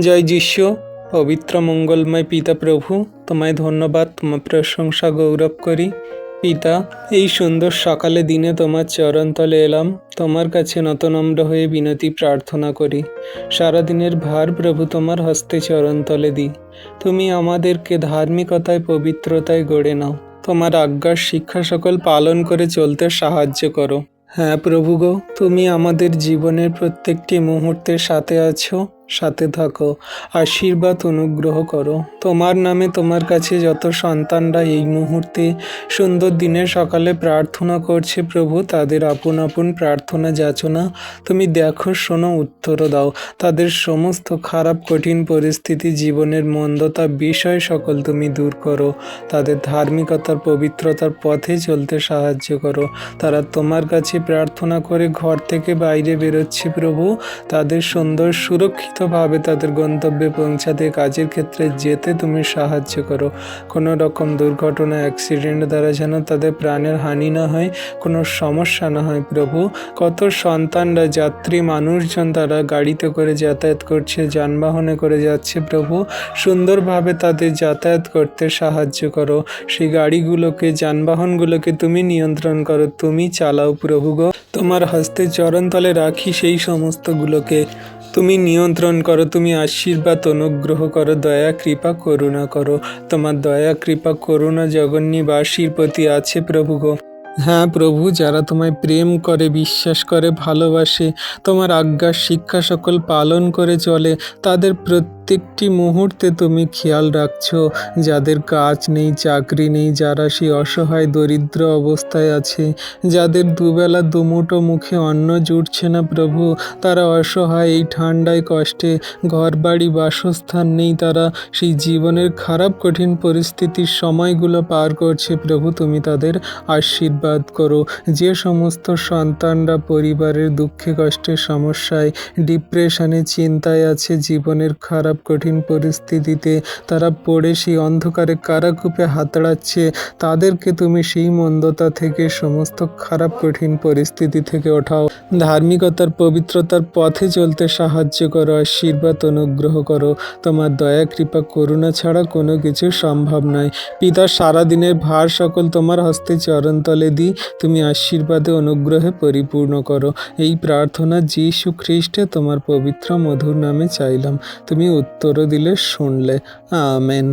জয় যিশু। পবিত্র মঙ্গলময় পিতা প্রভু, তোমায় ধন্যবাদ, তোমার প্রশংসা গৌরব করি। পিতা, এই সুন্দর সকালে দিনে তোমার চরণতলে এলাম, তোমার কাছে নতনম্র হয়ে বিনতি প্রার্থনা করি। সারাদিনের ভার প্রভু তোমার হস্তে চরণতলে দিই। তুমি আমাদেরকে ধার্মিকতায় পবিত্রতায় গড়ে নাও। তোমার আজ্ঞার শিক্ষা সকল পালন করে চলতে সাহায্য করো। হ্যাঁ প্রভু গো, তুমি আমাদের জীবনের প্রত্যেকটি মুহূর্তের সাথে আছো, সাথে থাকো, আশীর্বাদ অনুগ্রহ করো। তোমার নামে তোমার কাছে যত সন্তানরা এই মুহূর্তে সুন্দর দিনের সকালে প্রার্থনা করছে প্রভু, তাদের আপন আপন প্রার্থনা যাচনা তুমি দেখো, শোনো, উত্তর দাও। তাদের সমস্ত খারাপ কঠিন পরিস্থিতি, জীবনের মন্দতা বিষয় সকল তুমি দূর করো। তাদের ধার্মিকতার পবিত্রতার পথে চলতে সাহায্য করো। তারা তোমার কাছে প্রার্থনা করে ঘর থেকে বাইরে বেরোচ্ছে প্রভু, তাদের সুন্দর সুরক্ষিতভাবে তাদের গন্তব্যে পৌঁছাতে, কাজের ক্ষেত্রে যেতে তুমি সাহায্য করো। কোনো রকম দুর্ঘটনা, অ্যাক্সিডেন্ট দ্বারা যেন তাদের প্রাণের হানি না হয়, কোনো সমস্যা না হয় প্রভু। কত সন্তানরা, যাত্রী মানুষজন তারা গাড়িতে করে যাতায়াত করছে, যানবাহনে করে যাচ্ছে প্রভু, সুন্দরভাবে তাদের যাতায়াত করতে সাহায্য করো। সেই গাড়িগুলোকে, যানবাহনগুলোকে তুমি নিয়ন্ত্রণ করো, তুমি চালাও প্রভু গো। তোমার হস্তে চরণতলে রাখি সেই সমস্তগুলোকে, তুমি নিয়ন্ত্রণ করো, তুমি আশীর্বাদ অনুগ্রহ করো, দয়া কৃপা করুণা করো। তোমার দয়া কৃপা করুণা জগন্নিবাসীর প্রতি আছে প্রভু গো। হ্যাঁ প্রভু, যারা তোমায় প্রেম করে, বিশ্বাস করে, ভালোবাসে, তোমার আজ্ঞার শিক্ষা সকল পালন করে চলে, তাদের প্রত্যেকটি মুহূর্তে তুমি খেয়াল রাখছো। যাদের কাজ নেই, চাকরি নেই, যারা সেই অসহায় দরিদ্র অবস্থায় আছে, যাদের দুবেলা দুমুঠো মুখে অন্ন জুটছে না প্রভু, তারা অসহায়, এই ঠান্ডায় কষ্টে, ঘর বাড়ি বাসস্থান নেই, তারা সেই জীবনের খারাপ কঠিন পরিস্থিতির সময়গুলো পার করছে প্রভু, তুমি তাদের আশীর্বাদ করো। যে সমস্ত সন্তানরা পরিবারের দুঃখে কষ্টের সমস্যায়, ডিপ্রেশনে, চিন্তায় আছে, জীবনের খারাপ কঠিন পরিস্থিতিতে তারা পড়ে সেই অন্ধকারে কারাকূপে হাতড়াচ্ছে, তাদেরকে তুমি সেই মন্দতা থেকে, সমস্ত খারাপ কঠিন পরিস্থিতি থেকে ওঠাও। ধার্মিকতার পবিত্রতার পথে চলতে সাহায্য করো, আশীর্বাদ অনুগ্রহ করো। তোমার দয়া কৃপা করুণা ছাড়া কোনো কিছু সম্ভব নয়। পিতা, সারাদিনের ভার সকল তোমার হস্তে চরণতলে দিই, তুমি আশীর্বাদে অনুগ্রহে পরিপূর্ণ করো। এই প্রার্থনা যীশু খ্রিস্টে তোমার পবিত্র মধুর নামে চাইলাম, তুমি উত্তর দিলে, শুনলে। আমেন।